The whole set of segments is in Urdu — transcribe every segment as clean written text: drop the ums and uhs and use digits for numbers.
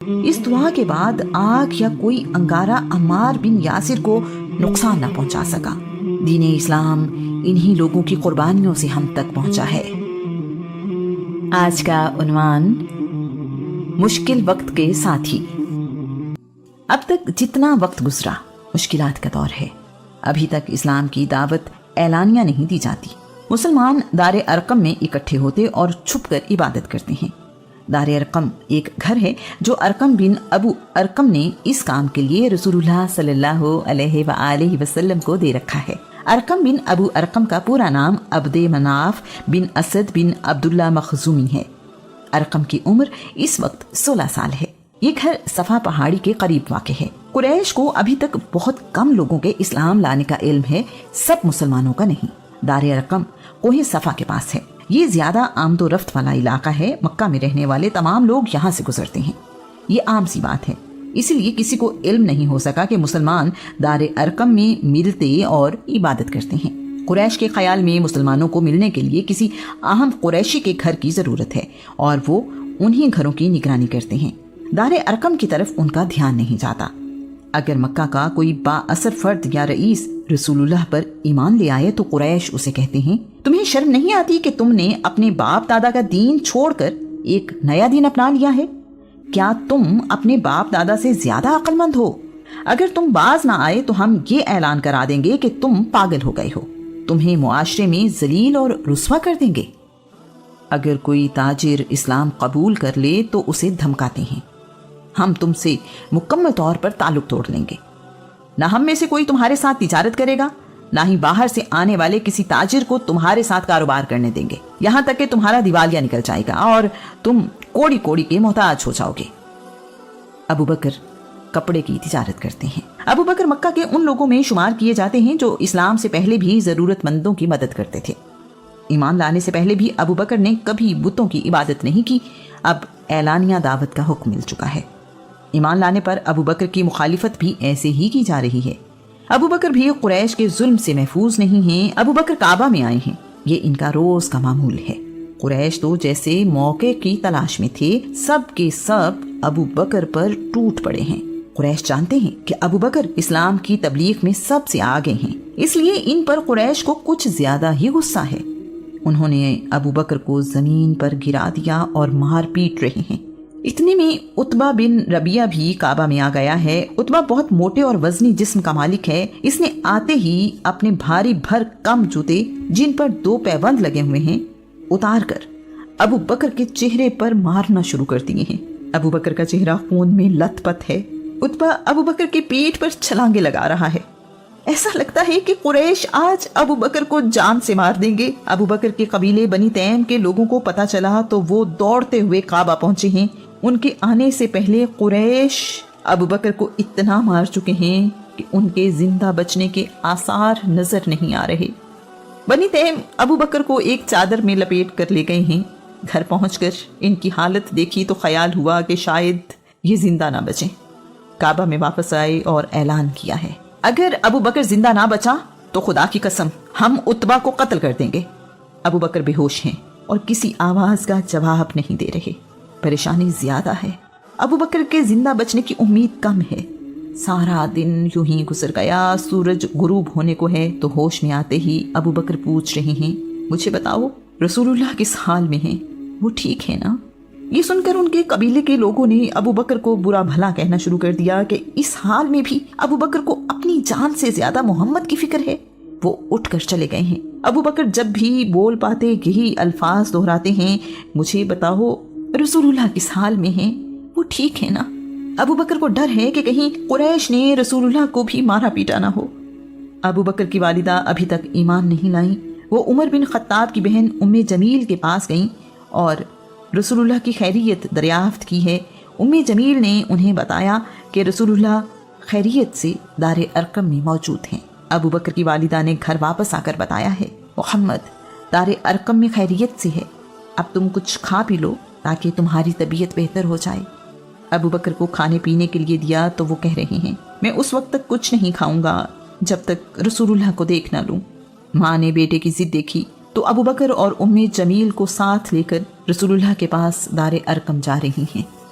اس دعا کے بعد آگ یا کوئی انگارہ عمار بن یاسر کو نقصان نہ پہنچا سکا۔ دین اسلام انہی لوگوں کی قربانیوں سے ہم تک پہنچا ہے۔ آج کا عنوان مشکل وقت کے ساتھی۔ اب تک جتنا وقت گزرا مشکلات کا دور ہے۔ ابھی تک اسلام کی دعوت اعلانیہ نہیں دی جاتی۔ مسلمان دار ارقم میں اکٹھے ہوتے اور چھپ کر عبادت کرتے ہیں۔ دار ارقم ایک گھر ہے جو ارقم بن ابو ارقم نے اس کام کے لیے رسول اللہ صلی اللہ علیہ وآلہ وسلم کو دے رکھا ہے۔ ارقم بن ابو ارقم کا پورا نام عبد مناف بن اسد بن عبداللہ مخزومی ہے۔ ارقم کی عمر اس وقت 16 سال ہے۔ یہ گھر صفا پہاڑی کے قریب واقع ہے۔ قریش کو ابھی تک بہت کم لوگوں کے اسلام لانے کا علم ہے، سب مسلمانوں کا نہیں۔ دار ارقم کوہ صفا کے پاس ہے۔ یہ زیادہ آمد و رفت والا علاقہ ہے۔ مکہ میں رہنے والے تمام لوگ یہاں سے گزرتے ہیں۔ یہ عام سی بات ہے، اسی لیے کسی کو علم نہیں ہو سکا کہ مسلمان دار ارقم میں ملتے اور عبادت کرتے ہیں۔ قریش کے خیال میں مسلمانوں کو ملنے کے لیے کسی اہم قریشی کے گھر کی ضرورت ہے اور وہ انہی گھروں کی نگرانی کرتے ہیں۔ دار ارقم کی طرف ان کا دھیان نہیں جاتا۔ اگر مکہ کا کوئی با اثر فرد یا رئیس رسول اللہ پر ایمان لے آئے تو قریش اسے کہتے ہیں، تمہیں شرم نہیں آتی کہ تم نے اپنے باپ دادا کا دین چھوڑ کر ایک نیا دین اپنا لیا ہے؟ کیا تم اپنے باپ دادا سے زیادہ عقل مند ہو؟ اگر تم باز نہ آئے تو ہم یہ اعلان کرا دیں گے کہ تم پاگل ہو گئے ہو، تمہیں معاشرے میں ذلیل اور رسوا کر دیں گے۔ اگر کوئی تاجر اسلام قبول کر لے تو اسے دھمکاتے ہیں، ہم تم سے مکمل طور پر تعلق توڑ لیں گے، نہ ہم میں سے کوئی تمہارے ساتھ تجارت کرے گا، نہ ہی باہر سے آنے والے کسی تاجر کو تمہارے ساتھ کاروبار کرنے دیں گے، یہاں تک کہ تمہارا دیوالیہ نکل جائے گا اور تم کوڑی کوڑی کے محتاج ہو جاؤ گے۔ ابو بکر کپڑے کی تجارت کرتے ہیں۔ ابو بکر مکہ کے ان لوگوں میں شمار کیے جاتے ہیں جو اسلام سے پہلے بھی ضرورت مندوں کی مدد کرتے تھے۔ ایمان لانے سے پہلے بھی ابو بکر نے کبھی بتوں کی عبادت نہیں کی، اب اعلانیہ دعوت کا حکم مل چکا ہے۔ ایمان لانے پر ابو بکر کی مخالفت بھی ایسے ہی کی جا رہی ہے۔ ابو بکر بھی قریش کے ظلم سے محفوظ نہیں ہیں۔ ابو بکر کعبہ میں آئے ہیں، یہ ان کا روز کا معمول ہے۔ قریش تو جیسے موقع کی تلاش میں تھے، سب کے سب ابو بکر پر ٹوٹ پڑے ہیں۔ قریش جانتے ہیں کہ ابو بکر اسلام کی تبلیغ میں سب سے آگے ہیں، اس لیے ان پر قریش کو کچھ زیادہ ہی غصہ ہے۔ انہوں نے ابو بکر کو زمین پر گرا دیا اور مار پیٹ رہے ہیں۔ اتنے میں عتبہ بن ربیعہ بھی کعبہ میں آ گیا ہے۔ عتبہ بہت موٹے اور وزنی جسم کا مالک ہے۔ اس نے آتے ہی اپنے بھاری بھر کم جوتے، جن پر 2 پیبند لگے ہوئے ہیں، اتار کر ابو بکر کے چہرے پر مارنا شروع کر دیے ہیں۔ ابو بکر کا چہرہ خون میں لت پت ہے۔ عتبہ ابو بکر کے پیٹ پر چھلانگے لگا رہا ہے۔ ایسا لگتا ہے کہ قریش آج ابو بکر کو جان سے مار دیں گے۔ ابو بکر کے قبیلے بنی تیم کے لوگوں کو پتہ چلا تو وہ دوڑتے ہوئے کعبہ پہنچے ہیں۔ ان کے آنے سے پہلے قریش ابو بکر کو اتنا مار چکے ہیں کہ ان کے زندہ بچنے کے آثار نظر نہیں آ رہے۔ بنی تیم ابو بکر کو ایک چادر میں لپیٹ کر لے گئے ہیں۔ گھر پہنچ کر ان کی حالت دیکھی تو خیال ہوا کہ شاید یہ زندہ نہ بچیں۔ کعبہ میں واپس آئے اور اعلان کیا ہے، اگر ابو بکر زندہ نہ بچا تو خدا کی قسم ہم عتبہ کو قتل کر دیں گے۔ ابو بکر بے ہوش ہیں اور کسی آواز کا جواب نہیں دے رہے۔ پریشانی زیادہ ہے۔ ابو بکر کے زندہ بچنے کی امید کم ہے۔ سارا دن یوں ہی گزر گیا۔ سورج غروب ہونے کو ہے تو ہوش میں آتے ہی ابو بکر پوچھ رہے ہیں، مجھے بتاؤ رسول اللہ کس حال میں ہیں؟ وہ ٹھیک ہے نا؟ یہ سن کر ان کے قبیلے کے لوگوں نے ابو بکر کو برا بھلا کہنا شروع کر دیا کہ اس حال میں بھی ابو بکر کو اپنی جان سے زیادہ محمد کی فکر ہے۔ وہ اٹھ کر چلے گئے ہیں۔ ابو بکر جب بھی بول پاتے یہی الفاظ دہراتے ہیں، مجھے بتاؤ رسول اللہ کس حال میں ہیں؟ وہ ٹھیک ہے نا؟ ابو بکر کو ڈر ہے کہ کہیں قریش نے رسول اللہ کو بھی مارا پیٹا نہ ہو۔ ابو بکر کی والدہ ابھی تک ایمان نہیں لائیں۔ وہ عمر بن خطاب کی بہن ام جمیل کے پاس گئیں اور رسول اللہ کی خیریت دریافت کی ہے۔ ام جمیل نے انہیں بتایا کہ رسول اللہ خیریت سے دار ارقم میں موجود ہیں۔ ابو بکر کی والدہ نے گھر واپس آ کر بتایا ہے، محمد دار ارقم میں خیریت سے ہے، اب تم کچھ کھا پی لو تاکہ تمہاری طبیعت بہتر ہو جائے۔ ابو بکر کو کھانے پینے کے لیے دیا تو وہ کہہ رہے ہیں، میں اس وقت تک کچھ نہیں کھاؤں گا جب تک رسول اللہ کو دیکھ نہ لوں۔ ماں نے بیٹے کی ضد دیکھی تو ابو بکر اور ام جمیل کو ساتھ لے کر رسول اللہ کے پاس دار ارقم جا رہی ہیں۔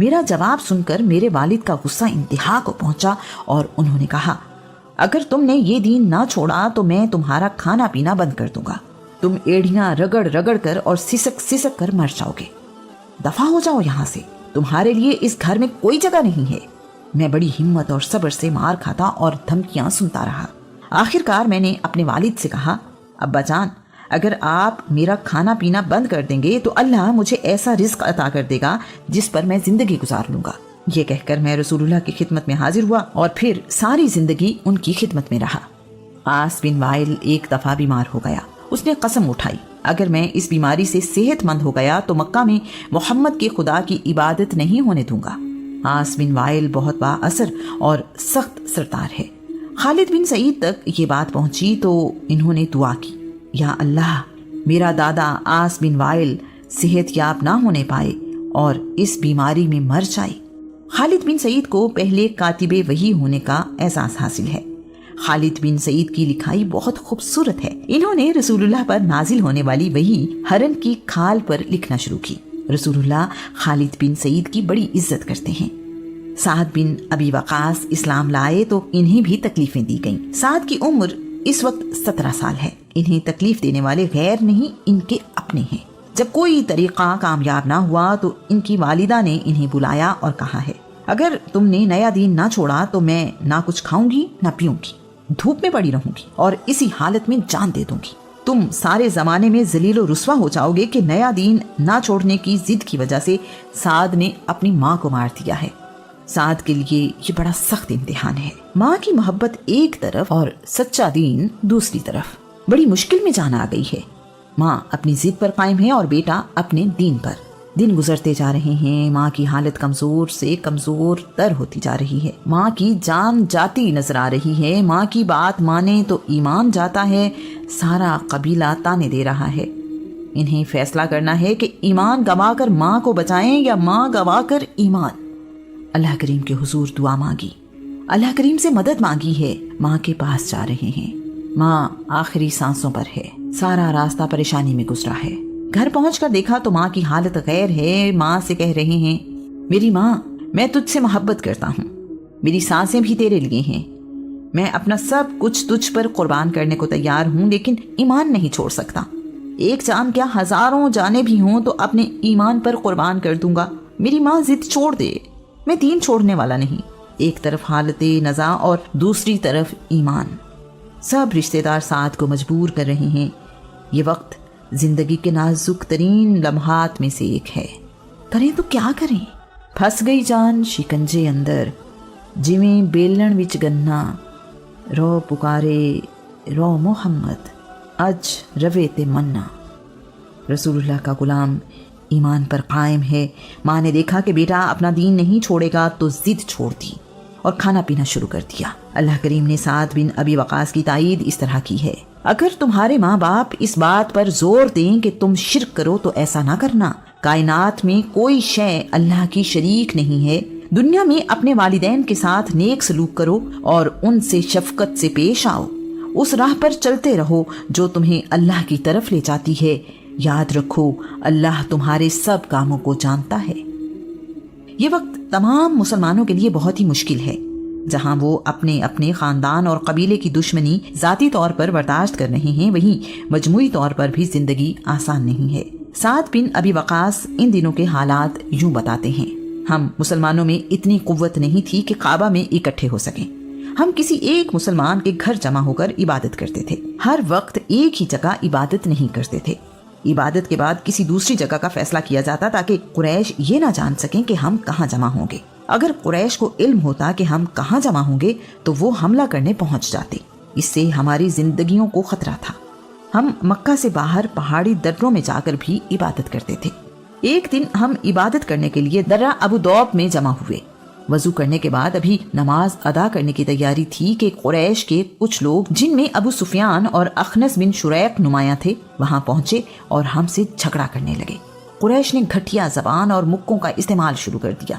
میرا جواب سن کر میرے والد کا غصہ انتہا کو پہنچا اور انہوں نے کہا، اگر تم نے یہ دین نہ چھوڑا تو میں تمہارا کھانا پینا بند کر دوں گا، تم ایڑیاں رگڑ رگڑ کر اور سسک سسک کر مر جاؤ گے، دفع ہو جاؤ یہاں سے، تمہارے لیے اس گھر میں کوئی جگہ نہیں ہے۔ میں بڑی ہمت اور صبر سے مار کھاتا اور دھمکیاں سنتا رہا۔ آخر کار میں نے اپنے والد سے کہا، ابا جان، اگر آپ میرا کھانا پینا بند کر دیں گے تو اللہ مجھے ایسا رزق عطا کر دے گا جس پر میں زندگی گزار لوں گا۔ یہ کہہ کر میں رسول اللہ کی خدمت میں حاضر ہوا اور پھر ساری زندگی ان کی خدمت میں رہا۔ عاص بن وائل ایک دفعہ بیمار ہو گیا۔ اس نے قسم اٹھائی، اگر میں اس بیماری سے صحت مند ہو گیا تو مکہ میں محمد کے خدا کی عبادت نہیں ہونے دوں گا۔ عاص بن وائل بہت با اثر اور سخت سردار ہے۔ خالد بن سعید تک یہ بات پہنچی تو انہوں نے دعا کی، یا اللہ، میرا دادا عاص بن وائل صحت یاب نہ ہونے پائے اور اس بیماری میں مر جائے۔ خالد بن سعید کو پہلے کاتب وحی ہونے کا اعزاز حاصل ہے۔ خالد بن سعید کی لکھائی بہت خوبصورت ہے۔ انہوں نے رسول اللہ پر نازل ہونے والی وحی ہرن کی کھال پر لکھنا شروع کی۔ رسول اللہ خالد بن سعید کی بڑی عزت کرتے ہیں۔ سعد بن ابی وقاص اسلام لائے تو انہیں بھی تکلیفیں دی گئیں۔ سعد کی عمر اس وقت 17 سال ہے۔ انہیں تکلیف دینے والے غیر نہیں، ان کے اپنے ہیں۔ جب کوئی طریقہ کامیاب نہ ہوا تو ان کی والدہ نے انہیں بلایا اور کہا ہے، اگر تم نے نیا دین نہ چھوڑا تو میں نہ کچھ کھاؤں گی نہ پیوں گی، دھوپ میں پڑی رہوں گی اور اسی حالت میں جان دے دوں گی۔ تم سارے زمانے میں ذلیل و رسوا ہو جاؤ گے کہ نیا دین نہ چھوڑنے کی ضد کی وجہ سے سعد نے اپنی ماں کو مار دیا ہے۔ سعد کے لیے یہ بڑا سخت امتحان ہے۔ ماں کی محبت ایک طرف اور سچا دین دوسری طرف، بڑی مشکل میں جان آ گئی ہے۔ ماں اپنی ضد پر قائم ہے اور بیٹا اپنے دین پر۔ دن گزرتے جا رہے ہیں، ماں کی حالت کمزور سے کمزور تر ہوتی جا رہی ہے۔ ماں کی جان جاتی نظر آ رہی ہے۔ ماں کی بات مانے تو ایمان جاتا ہے۔ سارا قبیلہ تانے دے رہا ہے۔ انہیں فیصلہ کرنا ہے کہ ایمان گوا کر ماں کو بچائیں یا ماں گوا کر ایمان۔ اللہ کریم کے حضور دعا مانگی، اللہ کریم سے مدد مانگی ہے۔ ماں کے پاس جا رہے ہیں۔ ماں آخری سانسوں پر ہے۔ سارا راستہ پریشانی میں گزرا ہے۔ گھر پہنچ کر دیکھا تو ماں کی حالت غیر ہے۔ ماں سے کہہ رہے ہیں، میری ماں، میں تجھ سے محبت کرتا ہوں، میری سانسیں بھی تیرے لیے ہیں، میں اپنا سب کچھ تجھ پر قربان کرنے کو تیار ہوں، لیکن ایمان نہیں چھوڑ سکتا۔ ایک جان کیا ہزاروں جانیں بھی ہوں تو اپنے ایمان پر قربان کر دوں گا۔ میری ماں ضد چھوڑ دے، میں دین چھوڑنے والا نہیں۔ ایک طرف حالت نزاع اور دوسری طرف ایمان۔ سب رشتہ دار سعد کو مجبور کر رہے ہیں۔ یہ وقت زندگی کے نازک ترین لمحات میں سے ایک ہے۔ کریں تو کیا کریں؟ پھنس گئی جان شکنجے اندر، جویں بیلن وچ گنا، رو پکارے رو محمد، اج روے تے منا۔ رسول اللہ کا غلام ایمان پر قائم ہے۔ ماں نے دیکھا کہ بیٹا اپنا دین نہیں چھوڑے گا تو ضد چھوڑ دی اور کھانا پینا شروع کر دیا۔ اللہ کریم نے سعد بن ابی وقاص کی تائید اس طرح کی ہے، اگر تمہارے ماں باپ اس بات پر زور دیں کہ تم شرک کرو تو ایسا نہ کرنا۔ کائنات میں کوئی شے اللہ کی شریک نہیں ہے۔ دنیا میں اپنے والدین کے ساتھ نیک سلوک کرو اور ان سے شفقت سے پیش آؤ۔ اس راہ پر چلتے رہو جو تمہیں اللہ کی طرف لے جاتی ہے۔ یاد رکھو، اللہ تمہارے سب کاموں کو جانتا ہے۔ یہ وقت تمام مسلمانوں کے لیے بہت ہی مشکل ہے، جہاں وہ اپنے اپنے خاندان اور قبیلے کی دشمنی ذاتی طور پر برداشت کر رہے ہیں، وہیں مجموعی طور پر بھی زندگی آسان نہیں ہے۔ سعد بن ابی وقاص ان دنوں کے حالات یوں بتاتے ہیں، ہم مسلمانوں میں اتنی قوت نہیں تھی کہ کعبہ میں اکٹھے ہو سکیں۔ ہم کسی ایک مسلمان کے گھر جمع ہو کر عبادت کرتے تھے۔ ہر وقت ایک ہی جگہ عبادت نہیں کرتے تھے۔ عبادت کے بعد کسی دوسری جگہ کا فیصلہ کیا جاتا تاکہ قریش یہ نہ جان سکیں کہ ہم کہاں جمع ہوں گے۔ اگر قریش کو علم ہوتا کہ ہم کہاں جمع ہوں گے تو وہ حملہ کرنے پہنچ جاتے۔ اس سے ہماری زندگیوں کو خطرہ تھا۔ ہم مکہ سے باہر پہاڑی دروں میں جا کر بھی عبادت کرتے تھے۔ ایک دن ہم عبادت کرنے کے لیے درہ ابو دوب میں جمع ہوئے۔ وضو کرنے کے بعد ابھی نماز ادا کرنے کی تیاری تھی کہ قریش کے کچھ لوگ، جن میں ابو سفیان اور اخنس بن شریق نمایاں تھے، وہاں پہنچے اور ہم سے جھگڑا کرنے لگے۔ قریش نے گھٹیا زبان اور مکوں کا استعمال شروع کر دیا۔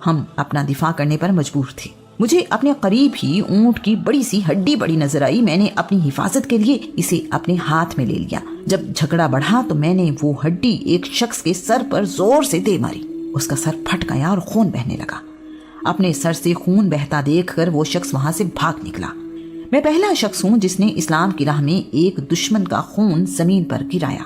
ہم اپنا دفاع کرنے پر مجبور تھے۔ مجھے اپنے قریب ہی اونٹ کی بڑی سی ہڈی بڑی نظر آئی۔ میں نے اپنی حفاظت کے لیے اسے اپنے ہاتھ میں لے لیا۔ جب جھگڑا بڑھا تو میں نے وہ ہڈی ایک شخص کے سر پر زور سے دے ماری۔ اس کا سر پھٹ گیا اور خون بہنے لگا۔ اپنے سر سے خون بہتا دیکھ کر وہ شخص وہاں سے بھاگ نکلا۔ میں پہلا شخص ہوں جس نے اسلام کی راہ میں ایک دشمن کا خون زمین پر گرایا۔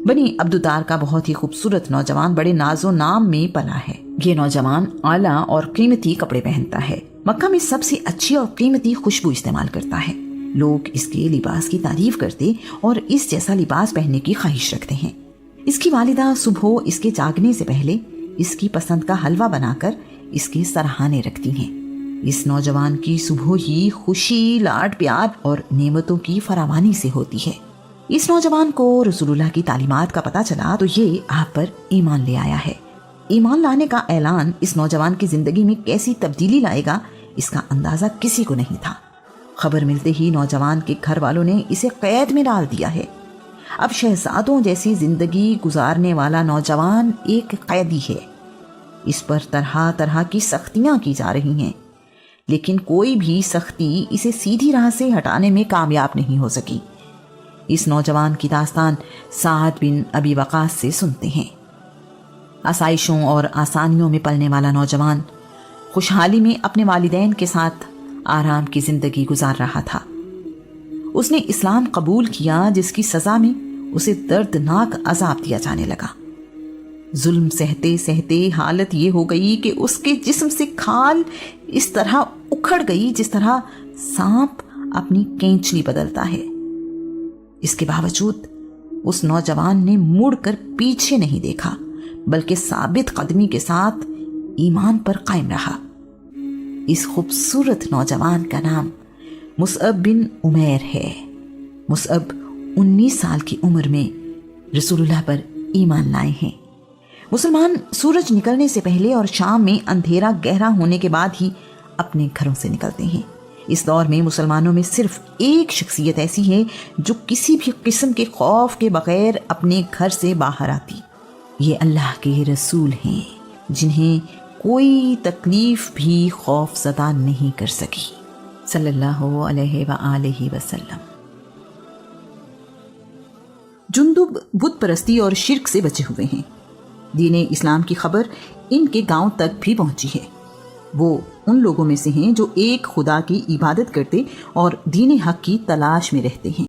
بنی عبدالدار کا بہت ہی خوبصورت نوجوان بڑے ناز و نام میں پلا ہے۔ یہ نوجوان اعلیٰ اور قیمتی کپڑے پہنتا ہے، مکہ میں سب سے اچھی اور قیمتی خوشبو استعمال کرتا ہے۔ لوگ اس کے لباس کی تعریف کرتے اور اس جیسا لباس پہننے کی خواہش رکھتے ہیں۔ اس کی والدہ صبح اس کے جاگنے سے پہلے اس کی پسند کا حلوہ بنا کر اس کے سرہانے رکھتی ہیں۔ اس نوجوان کی صبح ہی خوشی، لاڈ پیار اور نعمتوں کی فراوانی سے ہوتی ہے۔ اس نوجوان کو رسول اللہ کی تعلیمات کا پتہ چلا تو یہ آپ پر ایمان لے آیا ہے۔ ایمان لانے کا اعلان اس نوجوان کی زندگی میں کیسی تبدیلی لائے گا، اس کا اندازہ کسی کو نہیں تھا۔ خبر ملتے ہی نوجوان کے گھر والوں نے اسے قید میں ڈال دیا ہے۔ اب شہزادوں جیسی زندگی گزارنے والا نوجوان ایک قیدی ہے۔ اس پر طرح طرح کی سختیاں کی جا رہی ہیں، لیکن کوئی بھی سختی اسے سیدھی راہ سے ہٹانے میں کامیاب نہیں ہو سکی۔ اس نوجوان کی داستان سعد بن ابی وقاص سے سنتے ہیں۔ آسائشوں اور آسانیوں میں پلنے والا نوجوان خوشحالی میں اپنے والدین کے ساتھ آرام کی زندگی گزار رہا تھا۔ اس نے اسلام قبول کیا، جس کی سزا میں اسے دردناک عذاب دیا جانے لگا۔ ظلم سہتے سہتے حالت یہ ہو گئی کہ اس کے جسم سے کھال اس طرح اکھڑ گئی جس طرح سانپ اپنی کینچلی بدلتا ہے۔ اس کے باوجود اس نوجوان نے مڑ کر پیچھے نہیں دیکھا، بلکہ ثابت قدمی کے ساتھ ایمان پر قائم رہا۔ اس خوبصورت نوجوان کا نام مصعب بن عمیر ہے۔ مصعب 19 سال کی عمر میں رسول اللہ پر ایمان لائے ہیں۔ مسلمان سورج نکلنے سے پہلے اور شام میں اندھیرا گہرا ہونے کے بعد ہی اپنے گھروں سے نکلتے ہیں۔ اس دور میں مسلمانوں میں صرف ایک شخصیت ایسی ہے جو کسی بھی قسم کے خوف کے بغیر اپنے گھر سے باہر آتی۔ یہ اللہ کے رسول ہیں، جنہیں کوئی تکلیف بھی خوف زدہ نہیں کر سکی، صلی اللہ علیہ وآلہ وسلم۔ جندب بت پرستی اور شرک سے بچے ہوئے ہیں۔ دین اسلام کی خبر ان کے گاؤں تک بھی پہنچی ہے۔ وہ ان لوگوں میں سے ہیں جو ایک خدا کی عبادت کرتے اور دین حق کی تلاش میں رہتے ہیں۔